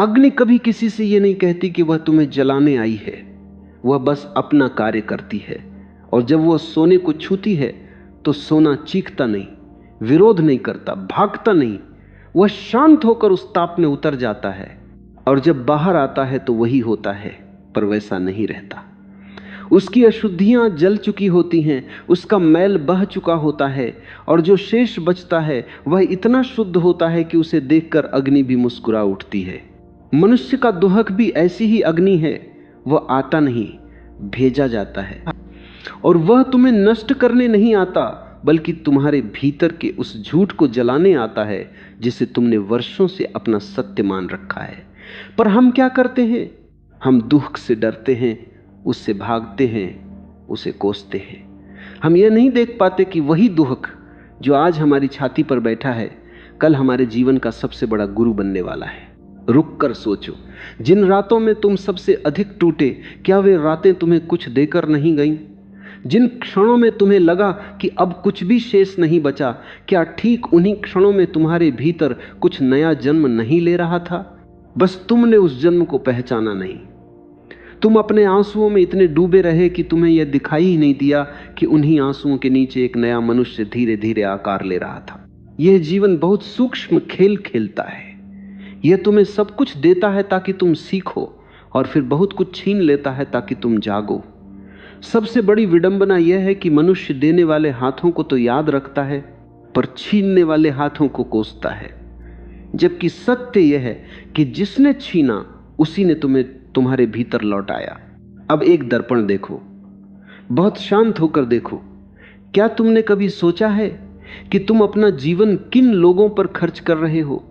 अग्नि कभी किसी से यह नहीं कहती कि वह तुम्हें जलाने आई है, वह बस अपना कार्य करती है। और जब वह सोने को छूती है तो सोना चीखता नहीं, विरोध नहीं करता, भागता नहीं, वह शांत होकर उस ताप में उतर जाता है। और जब बाहर आता है तो वही होता है, पर वैसा नहीं रहता। उसकी अशुद्धियां जल चुकी होती हैं, उसका मैल बह चुका होता है, और जो शेष बचता है वह इतना शुद्ध होता है कि उसे देखकर अग्नि भी मुस्कुरा उठती है। मनुष्य का दुहक भी ऐसी ही अग्नि है, वह आता नहीं, भेजा जाता है। और वह तुम्हें नष्ट करने नहीं आता, बल्कि तुम्हारे भीतर के उस झूठ को जलाने आता है जिसे तुमने वर्षों से अपना सत्य मान रखा है। पर हम क्या करते हैं? हम दुख से डरते हैं, उससे भागते हैं, उसे कोसते हैं। हम यह नहीं देख पाते कि वही दुख जो आज हमारी छाती पर बैठा है, कल हमारे जीवन का सबसे बड़ा गुरु बनने वाला है। रुक कर सोचो, जिन रातों में तुम सबसे अधिक टूटे, क्या वे रातें तुम्हें कुछ देकर नहीं गईं? जिन क्षणों में तुम्हें लगा कि अब कुछ भी शेष नहीं बचा, क्या ठीक उन्हीं क्षणों में तुम्हारे भीतर कुछ नया जन्म नहीं ले रहा था? बस तुमने उस जन्म को पहचाना नहीं। तुम अपने आंसुओं में इतने डूबे रहे कि तुम्हें यह दिखाई ही नहीं दिया कि उन्हीं आंसुओं के नीचे एक नया मनुष्य धीरे धीरे आकार ले रहा था। यह जीवन बहुत सूक्ष्म खेल खेलता है। यह तुम्हें सब कुछ देता है ताकि तुम सीखो, और फिर बहुत कुछ छीन लेता है ताकि तुम जागो। सबसे बड़ी विडंबना यह है कि मनुष्य देने वाले हाथों को तो याद रखता है, पर छीनने वाले हाथों को कोसता है। जबकि सत्य यह है कि जिसने छीना उसी ने तुम्हें तुम्हारे भीतर लौटाया। अब एक दर्पण देखो, बहुत शांत होकर देखो। क्या तुमने कभी सोचा है कि तुम अपना जीवन किन लोगों पर खर्च कर रहे हो?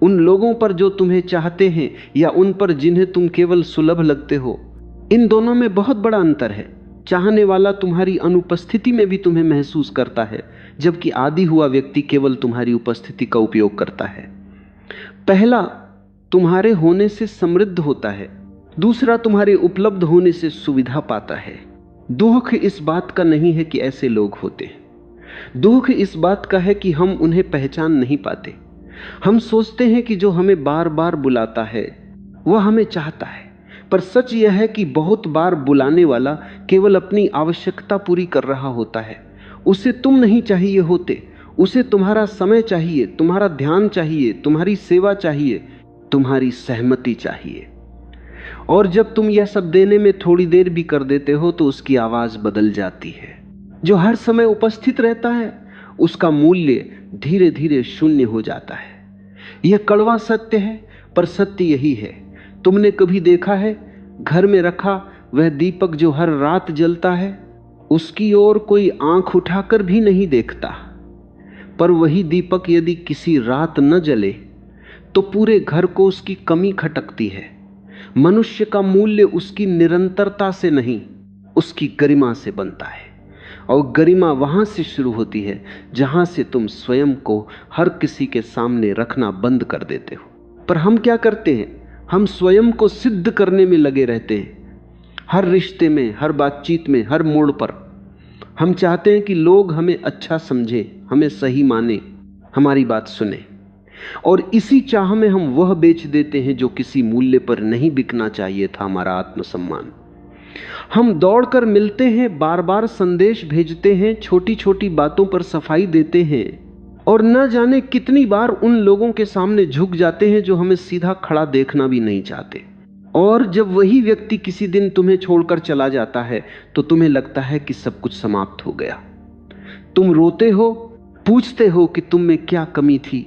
उन लोगों पर जो तुम्हें चाहते हैं, या उन पर जिन्हें तुम केवल सुलभ लगते हो? इन दोनों में बहुत बड़ा अंतर है। चाहने वाला तुम्हारी अनुपस्थिति में भी तुम्हें महसूस करता है, जबकि आदि हुआ व्यक्ति केवल तुम्हारी उपस्थिति का उपयोग करता है। पहला तुम्हारे होने से समृद्ध होता है, दूसरा तुम्हारे उपलब्ध होने से सुविधा पाता है। दुख इस बात का नहीं है कि ऐसे लोग होते हैं, दुख इस बात का है कि हम उन्हें पहचान नहीं पाते। हम सोचते हैं कि जो हमें बार बार बुलाता है वह हमें चाहता है, पर सच यह है कि बहुत बार बुलाने वाला केवल अपनी आवश्यकता पूरी कर रहा होता है। उसे तुम नहीं चाहिए होते, उसे तुम्हारा समय चाहिए, तुम्हारा ध्यान चाहिए, तुम्हारी सेवा चाहिए, तुम्हारी सहमति चाहिए। और जब तुम यह सब देने में थोड़ी देर भी कर देते हो तो उसकी आवाज बदल जाती है। जो हर समय उपस्थित रहता है उसका मूल्य धीरे धीरे शून्य हो जाता है। यह कड़वा सत्य है, पर सत्य यही है। तुमने कभी देखा है घर में रखा वह दीपक जो हर रात जलता है, उसकी ओर कोई आंख उठाकर भी नहीं देखता, पर वही दीपक यदि किसी रात न जले तो पूरे घर को उसकी कमी खटकती है। मनुष्य का मूल्य उसकी निरंतरता से नहीं, उसकी गरिमा से बनता है। और गरिमा वहां से शुरू होती है जहां से तुम स्वयं को हर किसी के सामने रखना बंद कर देते हो। पर हम क्या करते हैं? हम स्वयं को सिद्ध करने में लगे रहते हैं। हर रिश्ते में, हर बातचीत में, हर मोड़ पर हम चाहते हैं कि लोग हमें अच्छा समझे, हमें सही माने, हमारी बात सुने। और इसी चाह में हम वह बेच देते हैं जो किसी मूल्य पर नहीं बिकना चाहिए था, हमारा आत्मसम्मान। हम दौड़कर मिलते हैं, बार बार संदेश भेजते हैं, छोटी छोटी बातों पर सफाई देते हैं, और न जाने कितनी बार उन लोगों के सामने झुक जाते हैं जो हमें सीधा खड़ा देखना भी नहीं चाहते। और जब वही व्यक्ति किसी दिन तुम्हें छोड़कर चला जाता है तो तुम्हें लगता है कि सब कुछ समाप्त हो गया। तुम रोते हो, पूछते हो कि तुम में क्या कमी थी,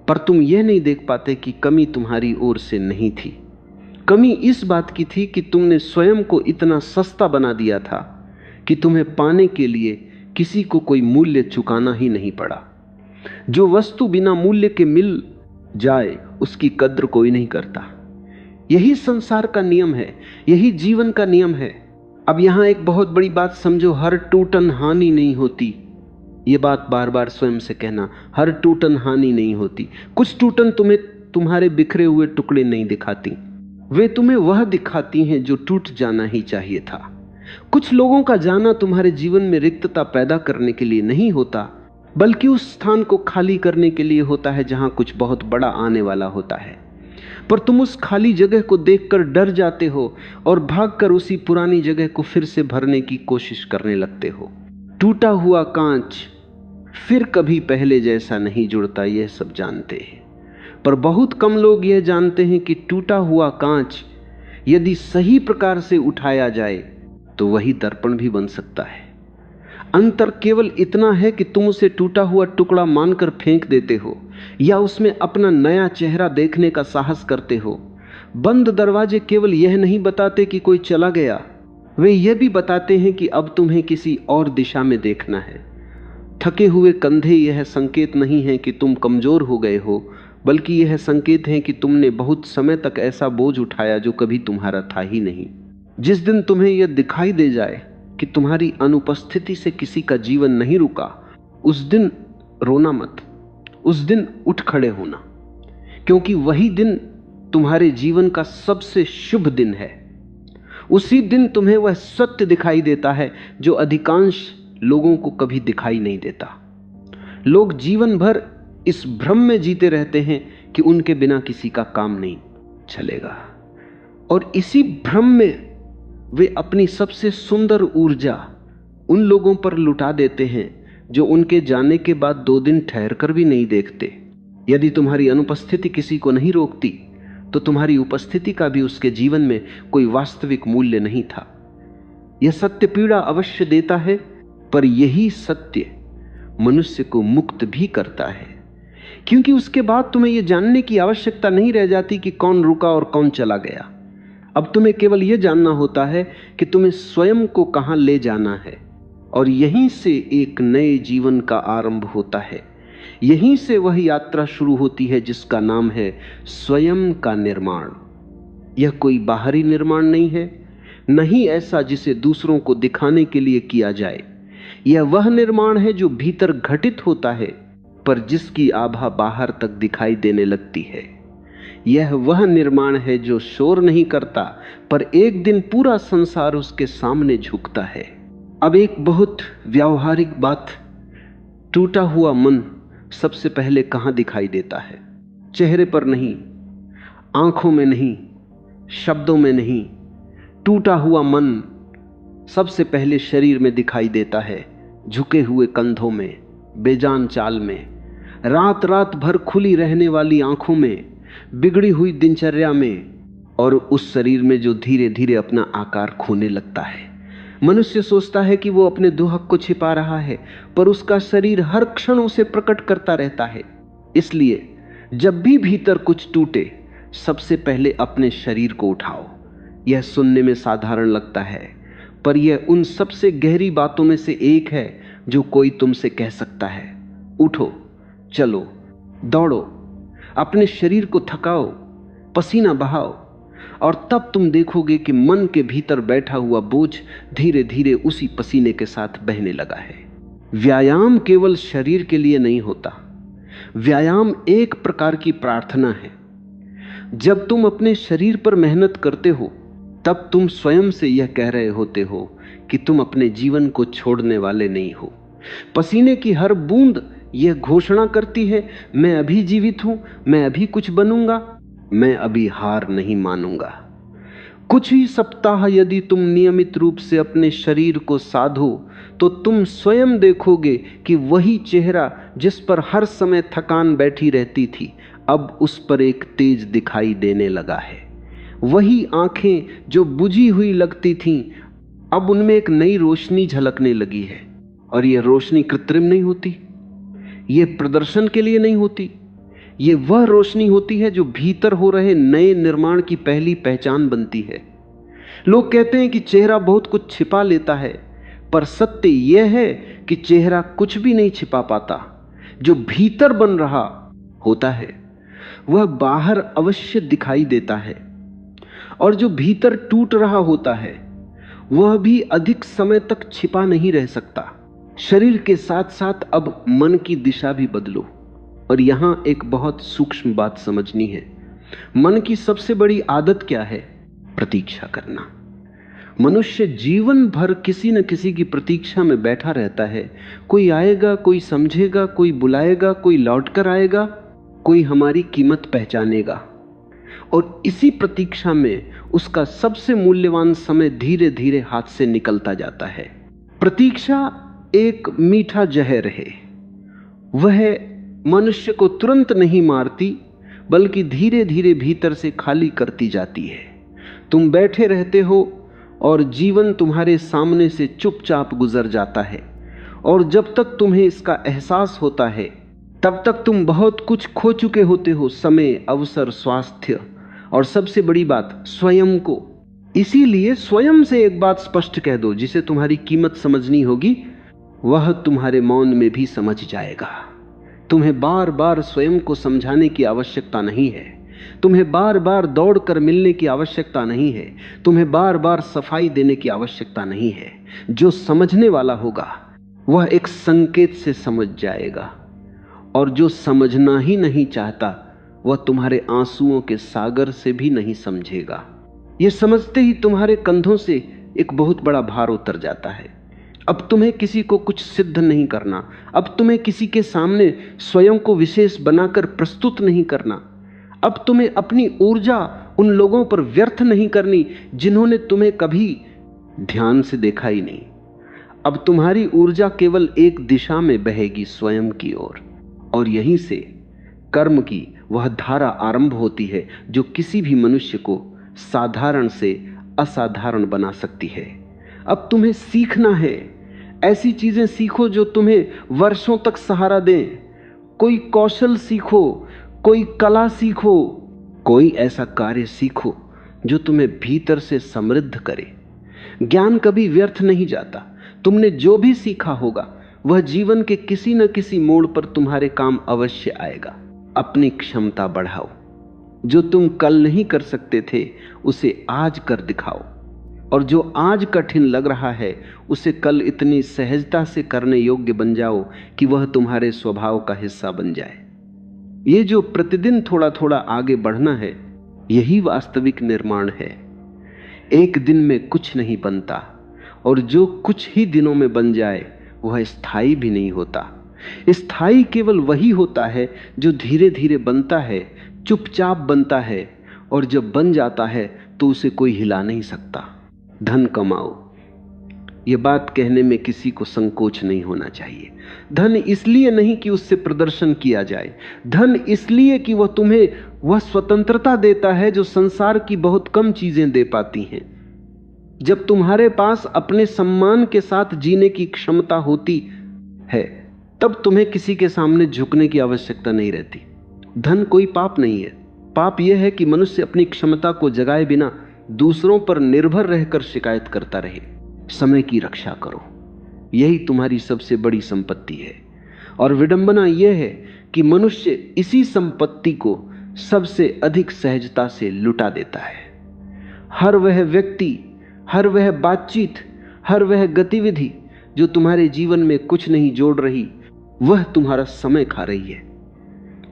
पर तुम यह नहीं देख पाते कि कमी तुम्हारी ओर से नहीं थी। कमी इस बात की थी कि तुमने स्वयं को इतना सस्ता बना दिया था कि तुम्हें पाने के लिए किसी को कोई मूल्य चुकाना ही नहीं पड़ा। जो वस्तु बिना मूल्य के मिल जाए उसकी कद्र कोई नहीं करता। यही संसार का नियम है, यही जीवन का नियम है। अब यहां एक बहुत बड़ी बात समझो, हर टूटन हानि नहीं होती। ये बात बार बार स्वयं से कहना, हर टूटन हानि नहीं होती। कुछ टूटन तुम्हें तुम्हारे बिखरे हुए टुकड़े नहीं दिखाती, वे तुम्हें वह दिखाती हैं जो टूट जाना ही चाहिए था। कुछ लोगों का जाना तुम्हारे जीवन में रिक्तता पैदा करने के लिए नहीं होता, बल्कि उस स्थान को खाली करने के लिए होता है जहां कुछ बहुत बड़ा आने वाला होता है। पर तुम उस खाली जगह को देखकर डर जाते हो और भागकर उसी पुरानी जगह को फिर से भरने की कोशिश करने लगते हो। टूटा हुआ कांच फिर कभी पहले जैसा नहीं जुड़ता, यह सब जानते हैं, पर बहुत कम लोग यह जानते हैं कि टूटा हुआ कांच यदि सही प्रकार से उठाया जाए तो वही दर्पण भी बन सकता है। अंतर केवल इतना है कि तुम उसे टूटा हुआ टुकड़ा मानकर फेंक देते हो या उसमें अपना नया चेहरा देखने का साहस करते हो। बंद दरवाजे केवल यह नहीं बताते कि कोई चला गया, वे यह भी बताते हैं कि अब तुम्हें किसी और दिशा में देखना है। थके हुए कंधे यह संकेत नहीं है कि तुम कमजोर हो गए हो, बल्कि यह संकेत है कि तुमने बहुत समय तक ऐसा बोझ उठाया जो कभी तुम्हारा था ही नहीं। जिस दिन तुम्हें यह दिखाई दे जाए कि तुम्हारी अनुपस्थिति से किसी का जीवन नहीं रुका, उस दिन रोना मत, उस दिन उठ खड़े होना, क्योंकि वही दिन तुम्हारे जीवन का सबसे शुभ दिन है। उसी दिन तुम्हें वह सत्य दिखाई देता है जो अधिकांश लोगों को कभी दिखाई नहीं देता। लोग जीवन भर इस भ्रम में जीते रहते हैं कि उनके बिना किसी का काम नहीं चलेगा, और इसी भ्रम में वे अपनी सबसे सुंदर ऊर्जा उन लोगों पर लुटा देते हैं जो उनके जाने के बाद 2 दिन ठहर कर भी नहीं देखते। यदि तुम्हारी अनुपस्थिति किसी को नहीं रोकती तो तुम्हारी उपस्थिति का भी उसके जीवन में कोई वास्तविक मूल्य नहीं था। यह सत्य पीड़ा अवश्य देता है, पर यही सत्य मनुष्य को मुक्त भी करता है, क्योंकि उसके बाद तुम्हें यह जानने की आवश्यकता नहीं रह जाती कि कौन रुका और कौन चला गया। अब तुम्हें केवल यह जानना होता है कि तुम्हें स्वयं को कहां ले जाना है, और यहीं से एक नए जीवन का आरंभ होता है। यहीं से वह यात्रा शुरू होती है जिसका नाम है स्वयं का निर्माण। यह कोई बाहरी निर्माण नहीं है, नहीं ऐसा जिसे दूसरों को दिखाने के लिए किया जाए। यह वह निर्माण है जो भीतर घटित होता है, पर जिसकी आभा बाहर तक दिखाई देने लगती है। यह वह निर्माण है जो शोर नहीं करता, पर एक दिन पूरा संसार उसके सामने झुकता है। अब एक बहुत व्यावहारिक बात, टूटा हुआ मन सबसे पहले कहां दिखाई देता है? चेहरे पर नहीं, आंखों में नहीं, शब्दों में नहीं। टूटा हुआ मन सबसे पहले शरीर में दिखाई देता है, झुके हुए कंधों में, बेजान चाल में, रात रात भर खुली रहने वाली आंखों में, बिगड़ी हुई दिनचर्या में, और उस शरीर में जो धीरे धीरे अपना आकार खोने लगता है। मनुष्य सोचता है कि वो अपने दुहक को छिपा रहा है, पर उसका शरीर हर क्षण उसे प्रकट करता रहता है। इसलिए जब भी भीतर कुछ टूटे, सबसे पहले अपने शरीर को उठाओ। यह सुनने में साधारण लगता है, पर यह उन सबसे गहरी बातों में से एक है जो कोई तुमसे कह सकता है। उठो, चलो, दौड़ो, अपने शरीर को थकाओ, पसीना बहाओ, और तब तुम देखोगे कि मन के भीतर बैठा हुआ बोझ धीरे धीरे उसी पसीने के साथ बहने लगा है। व्यायाम केवल शरीर के लिए नहीं होता, व्यायाम एक प्रकार की प्रार्थना है। जब तुम अपने शरीर पर मेहनत करते हो, तब तुम स्वयं से यह कह रहे होते हो कि तुम अपने जीवन को छोड़ने वाले नहीं हो। पसीने की हर बूंद यह घोषणा करती है, मैं अभी जीवित हूं, मैं अभी कुछ बनूंगा, मैं अभी हार नहीं मानूंगा। कुछ ही सप्ताह यदि तुम नियमित रूप से अपने शरीर को साधो, तो तुम स्वयं देखोगे कि वही चेहरा जिस पर हर समय थकान बैठी रहती थी, अब उस पर एक तेज दिखाई देने लगा है। वही आंखें जो बुझी हुई लगती थीं, अब उनमें एक नई रोशनी झलकने लगी है। और यह रोशनी कृत्रिम नहीं होती, यह प्रदर्शन के लिए नहीं होती, ये वह रोशनी होती है जो भीतर हो रहे नए निर्माण की पहली पहचान बनती है। लोग कहते हैं कि चेहरा बहुत कुछ छिपा लेता है, पर सत्य यह है कि चेहरा कुछ भी नहीं छिपा पाता। जो भीतर बन रहा होता है वह बाहर अवश्य दिखाई देता है, और जो भीतर टूट रहा होता है वह भी अधिक समय तक छिपा नहीं रह सकता। शरीर के साथ साथ अब मन की दिशा भी बदलो। और यहां एक बहुत सूक्ष्म बात समझनी है। मन की सबसे बड़ी आदत क्या है? प्रतीक्षा करना। मनुष्य जीवन भर किसी न किसी की प्रतीक्षा में बैठा रहता है। कोई आएगा, कोई समझेगा, कोई बुलाएगा, कोई लौट कर आएगा, कोई हमारी कीमत पहचानेगा। और इसी प्रतीक्षा में उसका सबसे मूल्यवान समय धीरे धीरे हाथ से निकलता जाता है। प्रतीक्षा एक मीठा जहर है। वह मनुष्य को तुरंत नहीं मारती, बल्कि धीरे धीरे भीतर से खाली करती जाती है। तुम बैठे रहते हो और जीवन तुम्हारे सामने से चुपचाप गुजर जाता है, और जब तक तुम्हें इसका एहसास होता है तब तक तुम बहुत कुछ खो चुके होते हो, समय, अवसर, स्वास्थ्य और सबसे बड़ी बात स्वयं को। इसीलिए स्वयं से एक बात स्पष्ट कह दो, जिसे तुम्हारी कीमत समझनी होगी, वह तुम्हारे मौन में भी समझ जाएगा। तुम्हें बार बार स्वयं को समझाने की आवश्यकता नहीं है। तुम्हें बार बार दौड़कर मिलने की आवश्यकता नहीं है। तुम्हें बार बार सफाई देने की आवश्यकता नहीं है। जो समझने वाला होगा वह एक संकेत से समझ जाएगा, और जो समझना ही नहीं चाहता वह तुम्हारे आंसुओं के सागर से भी नहीं समझेगा। यह समझते ही तुम्हारे कंधों से एक बहुत बड़ा भार उतर जाता है। अब तुम्हें किसी को कुछ सिद्ध नहीं करना। अब तुम्हें किसी के सामने स्वयं को विशेष बनाकर प्रस्तुत नहीं करना। अब तुम्हें अपनी ऊर्जा उन लोगों पर व्यर्थ नहीं करनी जिन्होंने तुम्हें कभी ध्यान से देखा ही नहीं। अब तुम्हारी ऊर्जा केवल एक दिशा में बहेगी, स्वयं की ओर, और यहीं से कर्म की वह धारा आरंभ होती है जो किसी भी मनुष्य को साधारण से असाधारण बना सकती है। अब तुम्हें सीखना है। ऐसी चीजें सीखो जो तुम्हें वर्षों तक सहारा दें। कोई कौशल सीखो, कोई कला सीखो, कोई ऐसा कार्य सीखो जो तुम्हें भीतर से समृद्ध करे। ज्ञान कभी व्यर्थ नहीं जाता। तुमने जो भी सीखा होगा वह जीवन के किसी न किसी मोड़ पर तुम्हारे काम अवश्य आएगा। अपनी क्षमता बढ़ाओ। जो तुम कल नहीं कर सकते थे उसे आज कर दिखाओ, और जो आज कठिन लग रहा है उसे कल इतनी सहजता से करने योग्य बन जाओ कि वह तुम्हारे स्वभाव का हिस्सा बन जाए। ये जो प्रतिदिन थोड़ा थोड़ा आगे बढ़ना है, यही वास्तविक निर्माण है। एक दिन में कुछ नहीं बनता, और जो कुछ ही दिनों में बन जाए वह स्थायी भी नहीं होता। स्थायी केवल वही होता है जो धीरे धीरे बनता है, चुपचाप बनता है, और जब बन जाता है तो उसे कोई हिला नहीं सकता। धन कमाओ, यह बात कहने में किसी को संकोच नहीं होना चाहिए। धन इसलिए नहीं कि उससे प्रदर्शन किया जाए, धन इसलिए कि वह तुम्हें वह स्वतंत्रता देता है जो संसार की बहुत कम चीजें दे पाती हैं। जब तुम्हारे पास अपने सम्मान के साथ जीने की क्षमता होती है, तब तुम्हें किसी के सामने झुकने की आवश्यकता नहीं रहती। धन कोई पाप नहीं है। पाप यह है कि मनुष्य अपनी क्षमता को जगाए बिना दूसरों पर निर्भर रहकर शिकायत करता रहे। समय की रक्षा करो, यही तुम्हारी सबसे बड़ी संपत्ति है। और विडंबना यह है कि मनुष्य इसी संपत्ति को सबसे अधिक सहजता से लुटा देता है। हर वह व्यक्ति, हर वह बातचीत, हर वह गतिविधि जो तुम्हारे जीवन में कुछ नहीं जोड़ रही, वह तुम्हारा समय खा रही है।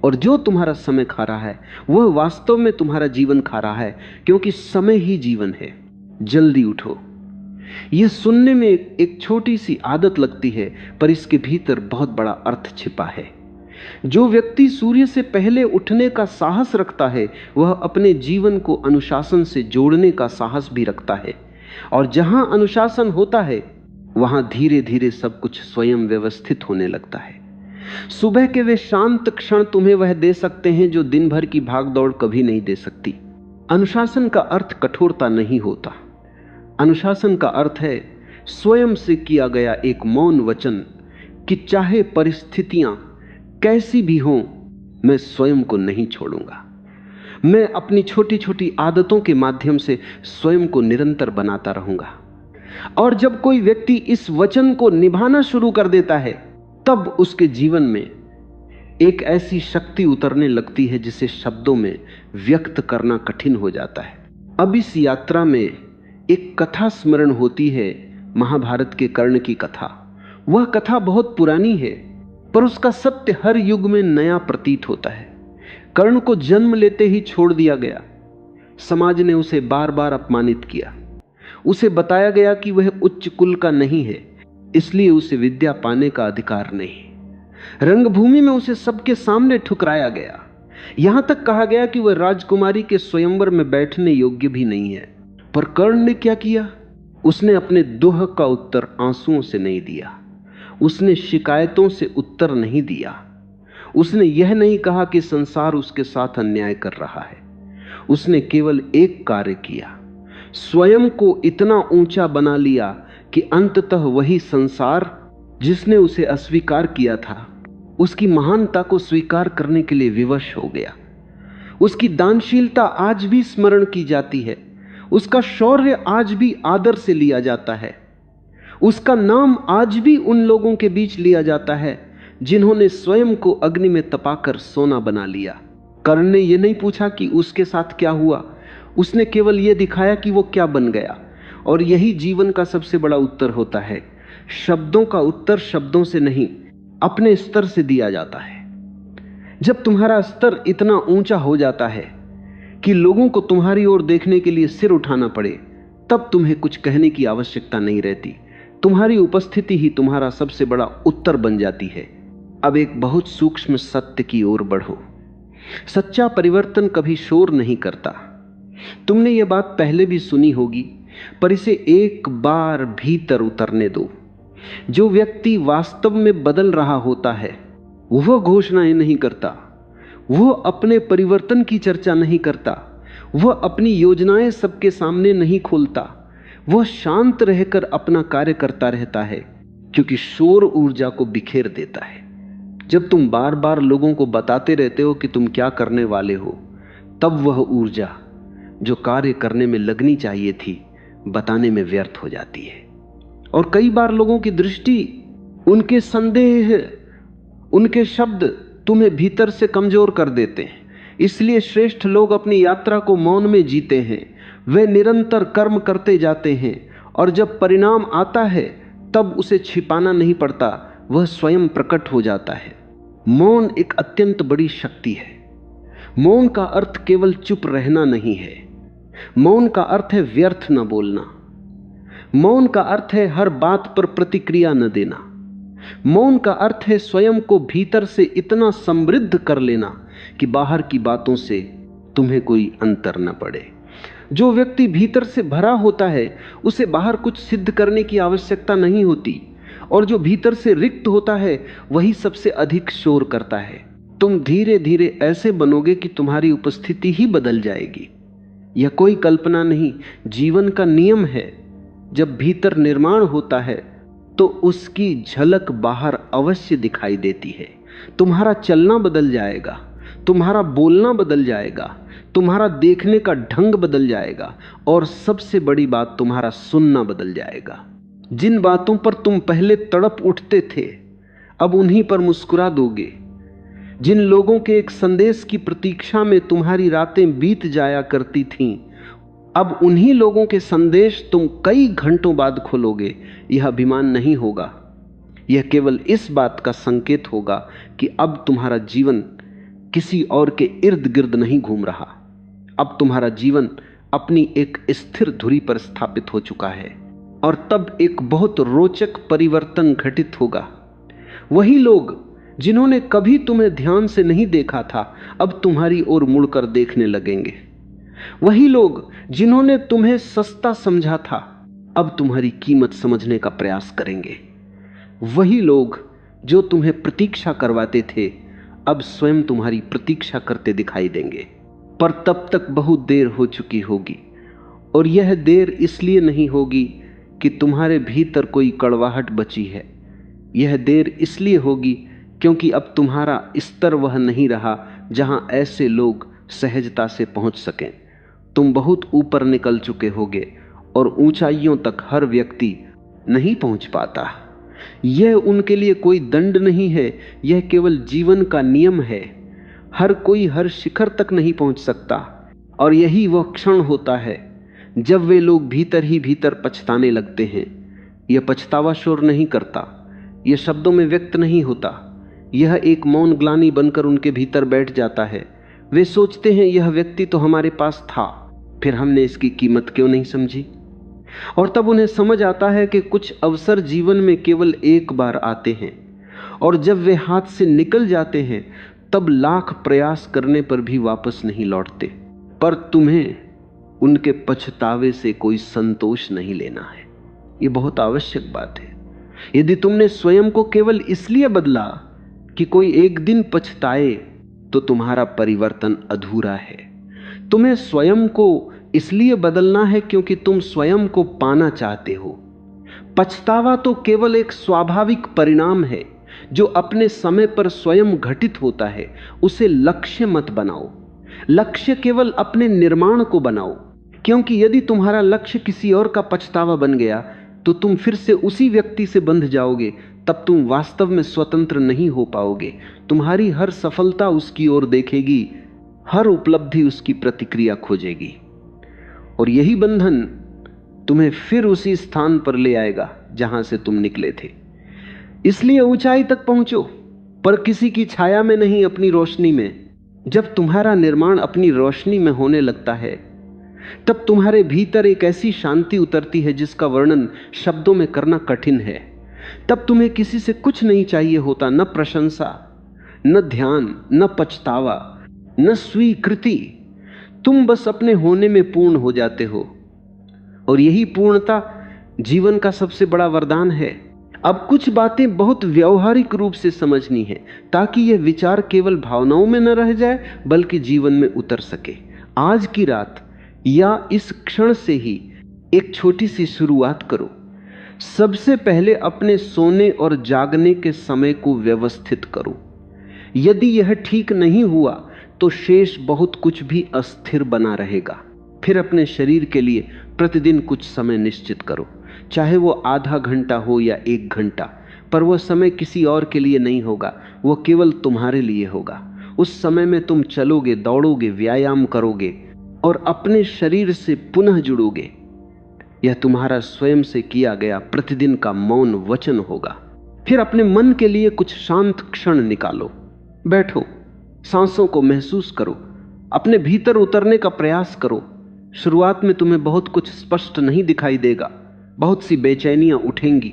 और जो तुम्हारा समय खा रहा है वह वास्तव में तुम्हारा जीवन खा रहा है, क्योंकि समय ही जीवन है। जल्दी उठो। यह सुनने में एक छोटी सी आदत लगती है, पर इसके भीतर बहुत बड़ा अर्थ छिपा है। जो व्यक्ति सूर्य से पहले उठने का साहस रखता है वह अपने जीवन को अनुशासन से जोड़ने का साहस भी रखता है, और जहां अनुशासन होता है वहां धीरे धीरे सब कुछ स्वयं व्यवस्थित होने लगता है। सुबह के वे शांत क्षण तुम्हें वह दे सकते हैं जो दिन भर की भागदौड़ कभी नहीं दे सकती। अनुशासन का अर्थ कठोरता नहीं होता। अनुशासन का अर्थ है स्वयं से किया गया एक मौन वचन कि चाहे परिस्थितियां कैसी भी हों, मैं स्वयं को नहीं छोड़ूंगा। मैं अपनी छोटी छोटी आदतों के माध्यम से स्वयं को निरंतर बनाता रहूंगा। और जब कोई व्यक्ति इस वचन को निभाना शुरू कर देता है, तब उसके जीवन में एक ऐसी शक्ति उतरने लगती है जिसे शब्दों में व्यक्त करना कठिन हो जाता है। अब इस यात्रा में एक कथा स्मरण होती है, महाभारत के कर्ण की कथा। वह कथा बहुत पुरानी है, पर उसका सत्य हर युग में नया प्रतीत होता है। कर्ण को जन्म लेते ही छोड़ दिया गया। समाज ने उसे बार बार अपमानित किया। उसे बताया गया कि वह उच्च कुल का नहीं है, इसलिए उसे विद्या पाने का अधिकार नहीं। रंगभूमि में उसे सबके सामने ठुकराया गया। यहां तक कहा गया कि वह राजकुमारी के स्वयंवर में बैठने योग्य भी नहीं है। पर कर्ण ने क्या किया? उसने अपने दोह का उत्तर आंसुओं से नहीं दिया, उसने शिकायतों से उत्तर नहीं दिया, उसने यह नहीं कहा कि संसार उसके साथ अन्याय कर रहा है। उसने केवल एक कार्य किया, स्वयं को इतना ऊंचा बना लिया कि अंततः वही संसार जिसने उसे अस्वीकार किया था, उसकी महानता को स्वीकार करने के लिए विवश हो गया। उसकी दानशीलता आज भी स्मरण की जाती है, उसका शौर्य आज भी आदर से लिया जाता है, उसका नाम आज भी उन लोगों के बीच लिया जाता है जिन्होंने स्वयं को अग्नि में तपाकर सोना बना लिया। कर्ण ने यह नहीं पूछा कि उसके साथ क्या हुआ, उसने केवल यह दिखाया कि वो क्या बन गया। और यही जीवन का सबसे बड़ा उत्तर होता है। शब्दों का उत्तर शब्दों से नहीं, अपने स्तर से दिया जाता है। जब तुम्हारा स्तर इतना ऊंचा हो जाता है कि लोगों को तुम्हारी ओर देखने के लिए सिर उठाना पड़े, तब तुम्हें कुछ कहने की आवश्यकता नहीं रहती। तुम्हारी उपस्थिति ही तुम्हारा सबसे बड़ा उत्तर बन जाती है। अब एक बहुत सूक्ष्म सत्य की ओर बढ़ो। सच्चा परिवर्तन कभी शोर नहीं करता। तुमने ये बात पहले भी सुनी होगी, पर इसे एक बार भीतर उतरने दो। जो व्यक्ति वास्तव में बदल रहा होता है वह घोषणाएं नहीं करता, वह अपने परिवर्तन की चर्चा नहीं करता, वह अपनी योजनाएं सबके सामने नहीं खोलता, वह शांत रहकर अपना कार्य करता रहता है, क्योंकि शोर ऊर्जा को बिखेर देता है। जब तुम बार बार लोगों को बताते रहते हो कि तुम क्या करने वाले हो, तब वह ऊर्जा जो कार्य करने में लगनी चाहिए थी बताने में व्यर्थ हो जाती है। और कई बार लोगों की दृष्टि, उनके संदेह, उनके शब्द तुम्हें भीतर से कमजोर कर देते हैं। इसलिए श्रेष्ठ लोग अपनी यात्रा को मौन में जीते हैं। वे निरंतर कर्म करते जाते हैं और जब परिणाम आता है तब उसे छिपाना नहीं पड़ता, वह स्वयं प्रकट हो जाता है। मौन एक अत्यंत बड़ी शक्ति है। मौन का अर्थ केवल चुप रहना नहीं है, मौन का अर्थ है व्यर्थ न बोलना। मौन का अर्थ है हर बात पर प्रतिक्रिया न देना। मौन का अर्थ है स्वयं को भीतर से इतना समृद्ध कर लेना कि बाहर की बातों से तुम्हें कोई अंतर न पड़े। जो व्यक्ति भीतर से भरा होता है उसे बाहर कुछ सिद्ध करने की आवश्यकता नहीं होती, और जो भीतर से रिक्त होता है वही सबसे अधिक शोर करता है। तुम धीरे धीरे ऐसे बनोगे कि तुम्हारी उपस्थिति ही बदल जाएगी। यह कोई कल्पना नहीं, जीवन का नियम है। जब भीतर निर्माण होता है तो उसकी झलक बाहर अवश्य दिखाई देती है। तुम्हारा चलना बदल जाएगा, तुम्हारा बोलना बदल जाएगा, तुम्हारा देखने का ढंग बदल जाएगा, और सबसे बड़ी बात, तुम्हारा सुनना बदल जाएगा। जिन बातों पर तुम पहले तड़प उठते थे अब उन्हीं पर मुस्कुरा दोगे। जिन लोगों के एक संदेश की प्रतीक्षा में तुम्हारी रातें बीत जाया करती थीं, अब उन्हीं लोगों के संदेश तुम कई घंटों बाद खोलोगे। यह अभिमान नहीं होगा, यह केवल इस बात का संकेत होगा कि अब तुम्हारा जीवन किसी और के इर्द गिर्द नहीं घूम रहा। अब तुम्हारा जीवन अपनी एक स्थिर धुरी पर स्थापित हो चुका है, और तब एक बहुत रोचक परिवर्तन घटित होगा। वही लोग जिन्होंने कभी तुम्हें ध्यान से नहीं देखा था अब तुम्हारी ओर मुड़कर देखने लगेंगे। वही लोग जिन्होंने तुम्हें सस्ता समझा था अब तुम्हारी कीमत समझने का प्रयास करेंगे। वही लोग जो तुम्हें प्रतीक्षा करवाते थे अब स्वयं तुम्हारी प्रतीक्षा करते दिखाई देंगे। पर तब तक बहुत देर हो चुकी होगी, और यह देर इसलिए नहीं होगी कि तुम्हारे भीतर कोई कड़वाहट बची है। यह देर इसलिए होगी क्योंकि अब तुम्हारा स्तर वह नहीं रहा जहां ऐसे लोग सहजता से पहुंच सकें। तुम बहुत ऊपर निकल चुके होगे और ऊंचाइयों तक हर व्यक्ति नहीं पहुंच पाता। यह उनके लिए कोई दंड नहीं है, यह केवल जीवन का नियम है। हर कोई हर शिखर तक नहीं पहुंच सकता, और यही वह क्षण होता है जब वे लोग भीतर ही भीतर पछताने लगते हैं। यह पछतावा शोर नहीं करता, यह शब्दों में व्यक्त नहीं होता, यह एक मौन ग्लानि बनकर उनके भीतर बैठ जाता है। वे सोचते हैं यह व्यक्ति तो हमारे पास था, फिर हमने इसकी कीमत क्यों नहीं समझी। और तब उन्हें समझ आता है कि कुछ अवसर जीवन में केवल एक बार आते हैं, और जब वे हाथ से निकल जाते हैं तब लाख प्रयास करने पर भी वापस नहीं लौटते। पर तुम्हें उनके पछतावे से कोई संतोष नहीं लेना है। यह बहुत आवश्यक बात है। यदि तुमने स्वयं को केवल इसलिए बदला कि कोई एक दिन पछताए, तो तुम्हारा परिवर्तन अधूरा है। तुम्हें स्वयं को इसलिए बदलना है क्योंकि तुम स्वयं को पाना चाहते हो। पछतावा तो केवल एक स्वाभाविक परिणाम है जो अपने समय पर स्वयं घटित होता है। उसे लक्ष्य मत बनाओ। लक्ष्य केवल अपने निर्माण को बनाओ, क्योंकि यदि तुम्हारा लक्ष्य किसी और का पछतावा बन गया तो तुम फिर से उसी व्यक्ति से बंध जाओगे। तब तुम वास्तव में स्वतंत्र नहीं हो पाओगे। तुम्हारी हर सफलता उसकी ओर देखेगी, हर उपलब्धि उसकी प्रतिक्रिया खोजेगी, और यही बंधन तुम्हें फिर उसी स्थान पर ले आएगा जहां से तुम निकले थे। इसलिए ऊंचाई तक पहुंचो, पर किसी की छाया में नहीं, अपनी रोशनी में। जब तुम्हारा निर्माण अपनी रोशनी में होने लगता है, तब तुम्हारे भीतर एक ऐसी शांति उतरती है जिसका वर्णन शब्दों में करना कठिन है। तब तुम्हें किसी से कुछ नहीं चाहिए होता, न प्रशंसा, न ध्यान, न पछतावा, न स्वीकृति। तुम बस अपने होने में पूर्ण हो जाते हो, और यही पूर्णता जीवन का सबसे बड़ा वरदान है। अब कुछ बातें बहुत व्यवहारिक रूप से समझनी है, ताकि यह विचार केवल भावनाओं में न रह जाए बल्कि जीवन में उतर सके। आज की रात या इस क्षण से ही एक छोटी सी शुरुआत करो। सबसे पहले अपने सोने और जागने के समय को व्यवस्थित करो। यदि यह ठीक नहीं हुआ तो शेष बहुत कुछ भी अस्थिर बना रहेगा। फिर अपने शरीर के लिए प्रतिदिन कुछ समय निश्चित करो, चाहे वो आधा घंटा हो या 1 घंटा, पर वह समय किसी और के लिए नहीं होगा, वह केवल तुम्हारे लिए होगा। उस समय में तुम चलोगे, दौड़ोगे, व्यायाम करोगे और अपने शरीर से पुनः जुड़ोगे। यह तुम्हारा स्वयं से किया गया प्रतिदिन का मौन वचन होगा। फिर अपने मन के लिए कुछ शांत क्षण निकालो। बैठो, सांसों को महसूस करो, अपने भीतर उतरने का प्रयास करो। शुरुआत में तुम्हें बहुत कुछ स्पष्ट नहीं दिखाई देगा, बहुत सी बेचैनियां उठेंगी,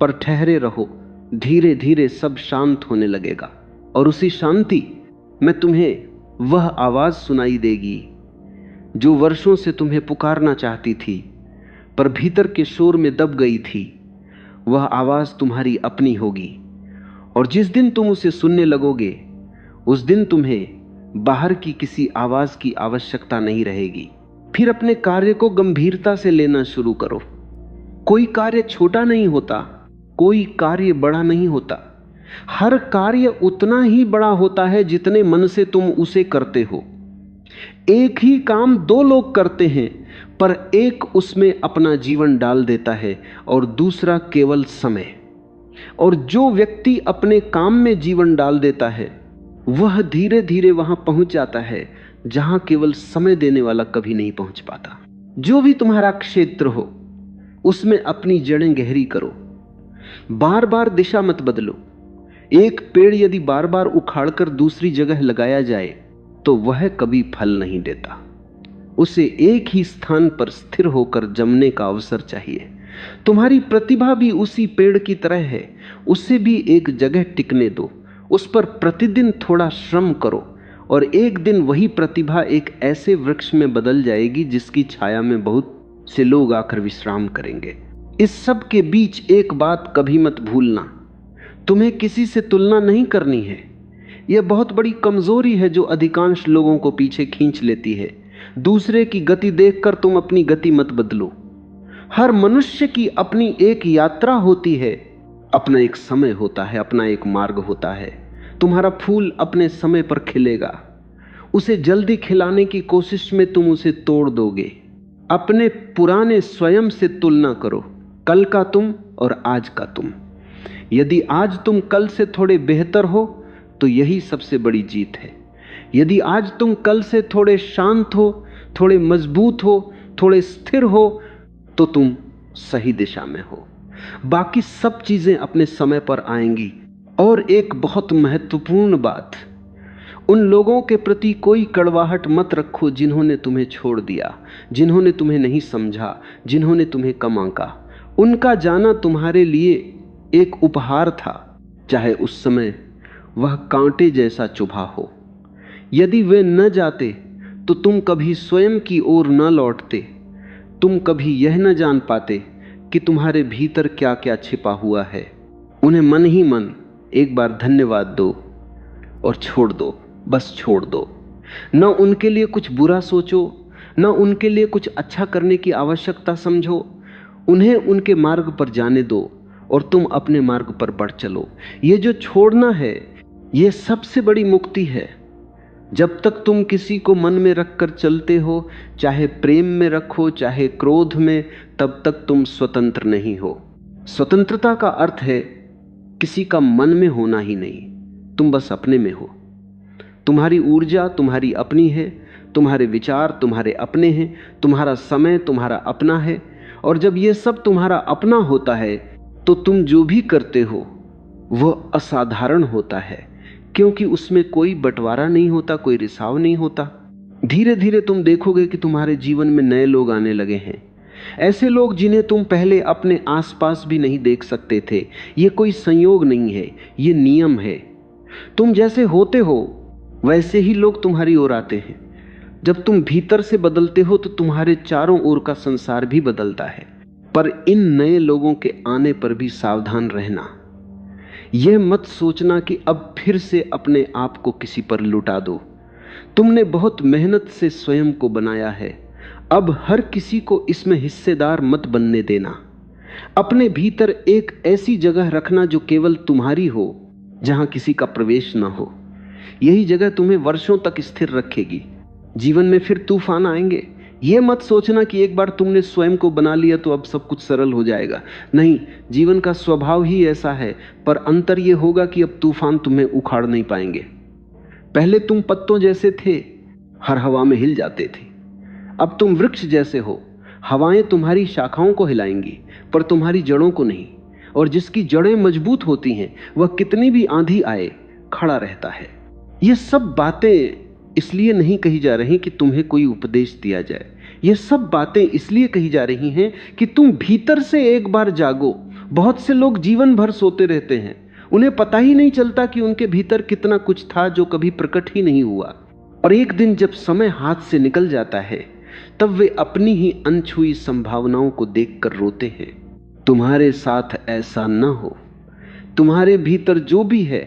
पर ठहरे रहो। धीरे धीरे सब शांत होने लगेगा, और उसी शांति में तुम्हें वह आवाज सुनाई देगी जो वर्षों से तुम्हें पुकारना चाहती थी, पर भीतर के शोर में दब गई थी। वह आवाज तुम्हारी अपनी होगी, और जिस दिन तुम उसे सुनने लगोगे, उस दिन तुम्हें बाहर की किसी आवाज की आवश्यकता नहीं रहेगी। फिर अपने कार्य को गंभीरता से लेना शुरू करो। कोई कार्य छोटा नहीं होता, कोई कार्य बड़ा नहीं होता। हर कार्य उतना ही बड़ा होता है जितने मन से तुम उसे करते हो। एक ही काम 2 लोग करते हैं, पर एक उसमें अपना जीवन डाल देता है और दूसरा केवल समय। और जो व्यक्ति अपने काम में जीवन डाल देता है, वह धीरे धीरे वहां पहुंच जाता है जहां केवल समय देने वाला कभी नहीं पहुंच पाता। जो भी तुम्हारा क्षेत्र हो, उसमें अपनी जड़ें गहरी करो। बार बार दिशा मत बदलो। एक पेड़ यदि बार बार उखाड़कर दूसरी जगह लगाया जाए तो वह कभी फल नहीं देता। उसे एक ही स्थान पर स्थिर होकर जमने का अवसर चाहिए। तुम्हारी प्रतिभा भी उसी पेड़ की तरह है, उसे भी एक जगह टिकने दो। उस पर प्रतिदिन थोड़ा श्रम करो, और एक दिन वही प्रतिभा एक ऐसे वृक्ष में बदल जाएगी जिसकी छाया में बहुत से लोग आकर विश्राम करेंगे। इस सब के बीच एक बात कभी मत भूलना, तुम्हें किसी से तुलना नहीं करनी है। यह बहुत बड़ी कमजोरी है जो अधिकांश लोगों को पीछे खींच लेती है। दूसरे की गति देखकर तुम अपनी गति मत बदलो। हर मनुष्य की अपनी एक यात्रा होती है, अपना एक समय होता है, अपना एक मार्ग होता है। तुम्हारा फूल अपने समय पर खिलेगा। उसे जल्दी खिलाने की कोशिश में तुम उसे तोड़ दोगे। अपने पुराने स्वयं से तुलना करो, कल का तुम और आज का तुम। यदि आज तुम कल से थोड़े बेहतर हो तो यही सबसे बड़ी जीत है। यदि आज तुम कल से थोड़े शांत हो, थोड़े मजबूत हो, थोड़े स्थिर हो, तो तुम सही दिशा में हो। बाकी सब चीजें अपने समय पर आएंगी। और एक बहुत महत्वपूर्ण बात, उन लोगों के प्रति कोई कड़वाहट मत रखो जिन्होंने तुम्हें छोड़ दिया, जिन्होंने तुम्हें नहीं समझा, जिन्होंने तुम्हें कम आंका। उनका जाना तुम्हारे लिए एक उपहार था, चाहे उस समय वह कांटे जैसा चुभा हो। यदि वे न जाते तो तुम कभी स्वयं की ओर न लौटते, तुम कभी यह न जान पाते कि तुम्हारे भीतर क्या क्या छिपा हुआ है। उन्हें मन ही मन एक बार धन्यवाद दो और छोड़ दो, बस छोड़ दो। न उनके लिए कुछ बुरा सोचो, न उनके लिए कुछ अच्छा करने की आवश्यकता समझो। उन्हें उनके मार्ग पर जाने दो और तुम अपने मार्ग पर बढ़ चलो। ये जो छोड़ना है, ये सबसे बड़ी मुक्ति है। जब तक तुम किसी को मन में रखकर चलते हो, चाहे प्रेम में रखो चाहे क्रोध में, तब तक तुम स्वतंत्र नहीं हो। स्वतंत्रता का अर्थ है किसी का मन में होना ही नहीं, तुम बस अपने में हो। तुम्हारी ऊर्जा तुम्हारी अपनी है, तुम्हारे विचार तुम्हारे अपने हैं, तुम्हारा समय तुम्हारा अपना है। और जब ये सब तुम्हारा अपना होता है तो तुम जो भी करते हो वह असाधारण होता है, क्योंकि उसमें कोई बंटवारा नहीं होता, कोई रिसाव नहीं होता। धीरे धीरे तुम देखोगे कि तुम्हारे जीवन में नए लोग आने लगे हैं, ऐसे लोग जिन्हें तुम पहले अपने आसपास भी नहीं देख सकते थे। ये कोई संयोग नहीं है, ये नियम है। तुम जैसे होते हो वैसे ही लोग तुम्हारी ओर आते हैं। जब तुम भीतर से बदलते हो तो तुम्हारे चारों ओर का संसार भी बदलता है। पर इन नए लोगों के आने पर भी सावधान रहना। यह मत सोचना कि अब फिर से अपने आप को किसी पर लुटा दो। तुमने बहुत मेहनत से स्वयं को बनाया है, अब हर किसी को इसमें हिस्सेदार मत बनने देना। अपने भीतर एक ऐसी जगह रखना जो केवल तुम्हारी हो, जहां किसी का प्रवेश ना हो। यही जगह तुम्हें वर्षों तक स्थिर रखेगी। जीवन में फिर तूफान आएंगे। यह मत सोचना कि एक बार तुमने स्वयं को बना लिया तो अब सब कुछ सरल हो जाएगा। नहीं, जीवन का स्वभाव ही ऐसा है। पर अंतर यह होगा कि अब तूफान तुम्हें उखाड़ नहीं पाएंगे। पहले तुम पत्तों जैसे थे, हर हवा में हिल जाते थे। अब तुम वृक्ष जैसे हो, हवाएं तुम्हारी शाखाओं को हिलाएंगी पर तुम्हारी जड़ों को नहीं। और जिसकी जड़ें मजबूत होती हैं वह कितनी भी आंधी आए खड़ा रहता है। ये सब बातें इसलिए नहीं कही जा रही कि तुम्हें कोई उपदेश दिया जाए। ये सब बातें इसलिए कही जा रही हैं कि तुम भीतर से एक बार जागो। बहुत से लोग जीवन भर सोते रहते हैं, उन्हें पता ही नहीं चलता कि उनके भीतर कितना कुछ था जो कभी प्रकट ही नहीं हुआ। और एक दिन जब समय हाथ से निकल जाता है तब वे अपनी ही अनछुई संभावनाओं को देखकर रोते हैं। तुम्हारे साथ ऐसा न हो। तुम्हारे भीतर जो भी है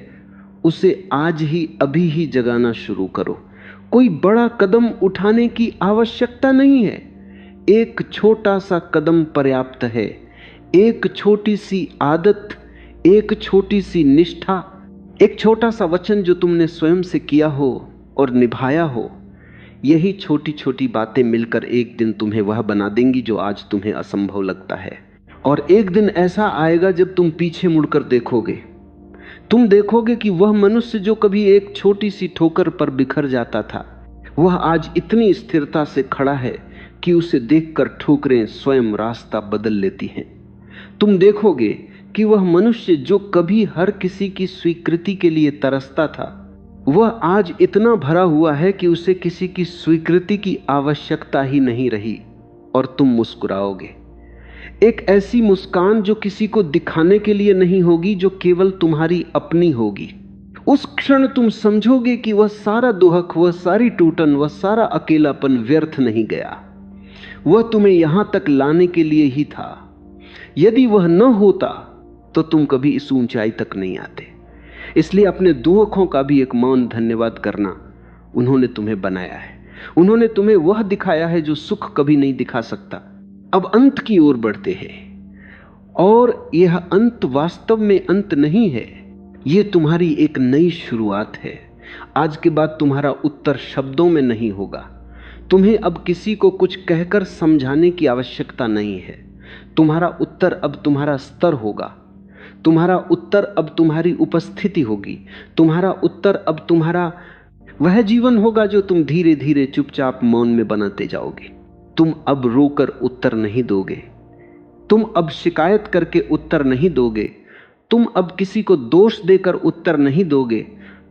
उसे आज ही अभी ही जगाना शुरू करो। कोई बड़ा कदम उठाने की आवश्यकता नहीं है, एक छोटा सा कदम पर्याप्त है। एक छोटी सी आदत, एक छोटी सी निष्ठा, एक छोटा सा वचन जो तुमने स्वयं से किया हो और निभाया हो, यही छोटी छोटी बातें मिलकर एक दिन तुम्हें वह बना देंगी जो आज तुम्हें असंभव लगता है। और एक दिन ऐसा आएगा जब तुम पीछे मुड़कर देखोगे, तुम देखोगे कि वह मनुष्य जो कभी एक छोटी सी ठोकर पर बिखर जाता था, वह आज इतनी स्थिरता से खड़ा है कि उसे देखकर ठोकरें स्वयं रास्ता बदल लेती हैं। तुम देखोगे कि वह मनुष्य जो कभी हर किसी की स्वीकृति के लिए तरसता था, वह आज इतना भरा हुआ है कि उसे किसी की स्वीकृति की आवश्यकता ही नहीं रही। और तुम मुस्कुराओगे, एक ऐसी मुस्कान जो किसी को दिखाने के लिए नहीं होगी, जो केवल तुम्हारी अपनी होगी। उस क्षण तुम समझोगे कि वह सारा दुहक, वह सारी टूटन, वह सारा अकेलापन व्यर्थ नहीं गया। वह तुम्हें यहां तक लाने के लिए ही था। यदि वह न होता तो तुम कभी इस ऊंचाई तक नहीं आते। इसलिए अपने दुहकों का भी एक मौन धन्यवाद करना। उन्होंने तुम्हें बनाया है, उन्होंने तुम्हें वह दिखाया है जो सुख कभी नहीं दिखा सकता। अब अंत की ओर बढ़ते हैं, और यह अंत वास्तव में अंत नहीं है, यह तुम्हारी एक नई शुरुआत है। आज के बाद तुम्हारा उत्तर शब्दों में नहीं होगा। तुम्हें अब किसी को कुछ कहकर समझाने की आवश्यकता नहीं है। तुम्हारा उत्तर अब तुम्हारा स्तर होगा। तुम्हारा उत्तर अब तुम्हारी उपस्थिति होगी। तुम्हारा उत्तर अब तुम्हारा वह जीवन होगा जो तुम धीरे धीरे चुपचाप मौन में बनाते जाओगे। तुम अब रोकर उत्तर नहीं दोगे, तुम अब शिकायत करके उत्तर नहीं दोगे, तुम अब किसी को दोष देकर उत्तर नहीं दोगे,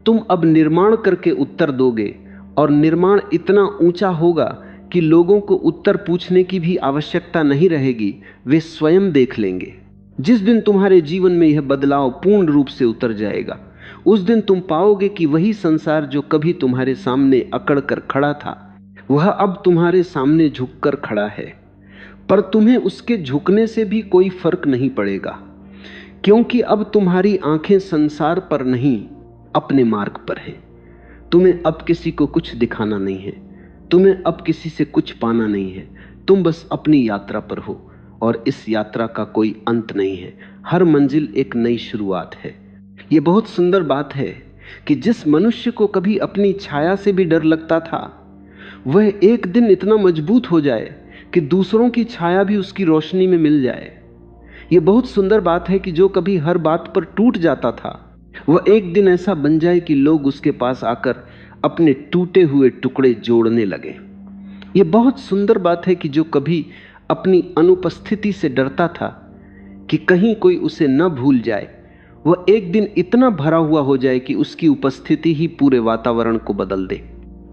तुम अब निर्माण करके उत्तर दोगे। और निर्माण इतना ऊंचा होगा कि लोगों को उत्तर पूछने की भी आवश्यकता नहीं रहेगी, वे स्वयं देख लेंगे। जिस दिन तुम्हारे जीवन में यह बदलाव पूर्ण रूप से उतर जाएगा, उस दिन तुम पाओगे कि वही संसार जो कभी तुम्हारे सामने अकड़ कर खड़ा था, वह अब तुम्हारे सामने झुककर खड़ा है। पर तुम्हें उसके झुकने से भी कोई फर्क नहीं पड़ेगा, क्योंकि अब तुम्हारी आंखें संसार पर नहीं, अपने मार्ग पर हैं। तुम्हें अब किसी को कुछ दिखाना नहीं है, तुम्हें अब किसी से कुछ पाना नहीं है। तुम बस अपनी यात्रा पर हो, और इस यात्रा का कोई अंत नहीं है। हर मंजिल एक नई शुरुआत है। यह बहुत सुंदर बात है कि जिस मनुष्य को कभी अपनी छाया से भी डर लगता था, वह एक दिन इतना मजबूत हो जाए कि दूसरों की छाया भी उसकी रोशनी में मिल जाए। यह बहुत सुंदर बात है कि जो कभी हर बात पर टूट जाता था, वह एक दिन ऐसा बन जाए कि लोग उसके पास आकर अपने टूटे हुए टुकड़े जोड़ने लगे। यह बहुत सुंदर बात है कि जो कभी अपनी अनुपस्थिति से डरता था कि कहीं कोई उसे न भूल जाए, वह एक दिन इतना भरा हुआ हो जाए कि उसकी उपस्थिति ही पूरे वातावरण को बदल दे।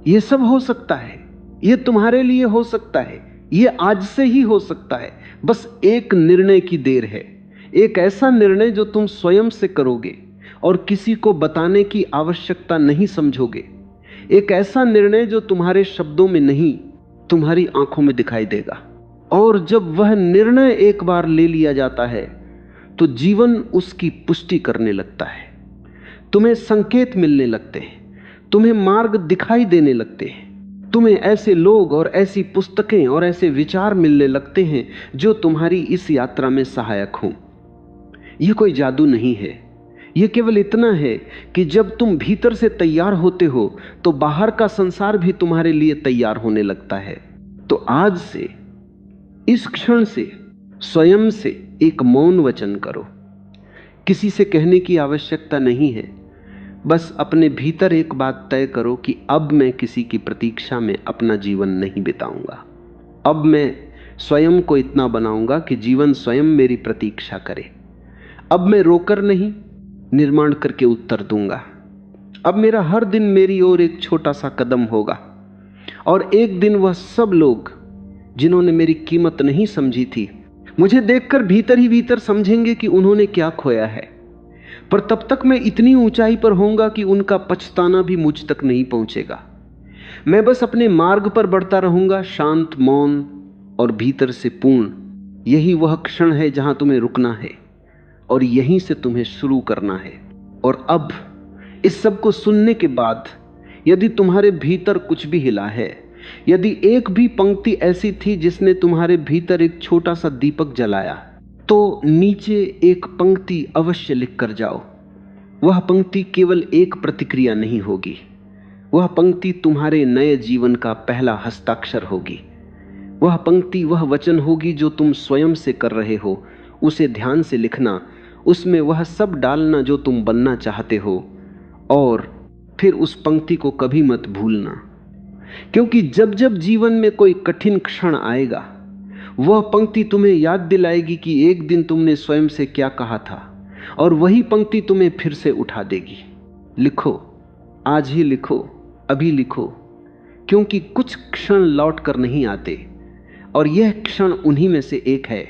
यह सब हो सकता है, यह तुम्हारे लिए हो सकता है, यह आज से ही हो सकता है। बस एक निर्णय की देर है, एक ऐसा निर्णय जो तुम स्वयं से करोगे और किसी को बताने की आवश्यकता नहीं समझोगे। एक ऐसा निर्णय जो तुम्हारे शब्दों में नहीं, तुम्हारी आंखों में दिखाई देगा। और जब वह निर्णय एक बार ले लिया जाता है तो जीवन उसकी पुष्टि करने लगता है। तुम्हें संकेत मिलने लगते हैं, तुम्हें मार्ग दिखाई देने लगते हैं, तुम्हें ऐसे लोग और ऐसी पुस्तकें और ऐसे विचार मिलने लगते हैं जो तुम्हारी इस यात्रा में सहायक हों। यह कोई जादू नहीं है, यह केवल इतना है कि जब तुम भीतर से तैयार होते हो तो बाहर का संसार भी तुम्हारे लिए तैयार होने लगता है। तो आज से, इस क्षण से, स्वयं से एक मौन वचन करो। किसी से कहने की आवश्यकता नहीं है, बस अपने भीतर एक बात तय करो कि अब मैं किसी की प्रतीक्षा में अपना जीवन नहीं बिताऊंगा। अब मैं स्वयं को इतना बनाऊंगा कि जीवन स्वयं मेरी प्रतीक्षा करे। अब मैं रोकर नहीं, निर्माण करके उत्तर दूंगा। अब मेरा हर दिन मेरी ओर एक छोटा सा कदम होगा, और एक दिन वह सब लोग जिन्होंने मेरी कीमत नहीं समझी थी, मुझे देखकर भीतर ही भीतर समझेंगे कि उन्होंने क्या खोया है। पर तब तक मैं इतनी ऊंचाई पर होऊंगा कि उनका पछताना भी मुझ तक नहीं पहुंचेगा। मैं बस अपने मार्ग पर बढ़ता रहूंगा, शांत, मौन और भीतर से पूर्ण। यही वह क्षण है जहां तुम्हें रुकना है और यहीं से तुम्हें शुरू करना है। और अब इस सब को सुनने के बाद यदि तुम्हारे भीतर कुछ भी हिला है, यदि एक भी पंक्ति ऐसी थी जिसने तुम्हारे भीतर एक छोटा सा दीपक जलाया, तो नीचे एक पंक्ति अवश्य लिख कर जाओ। वह पंक्ति केवल एक प्रतिक्रिया नहीं होगी, वह पंक्ति तुम्हारे नए जीवन का पहला हस्ताक्षर होगी। वह पंक्ति वह वचन होगी जो तुम स्वयं से कर रहे हो। उसे ध्यान से लिखना, उसमें वह सब डालना जो तुम बनना चाहते हो, और फिर उस पंक्ति को कभी मत भूलना। क्योंकि जब जब जीवन में कोई कठिन क्षण आएगा, वह पंक्ति तुम्हें याद दिलाएगी कि एक दिन तुमने स्वयं से क्या कहा था, और वही पंक्ति तुम्हें फिर से उठा देगी। लिखो, आज ही लिखो, अभी लिखो, क्योंकि कुछ क्षण लौट कर नहीं आते, और यह क्षण उन्हीं में से एक है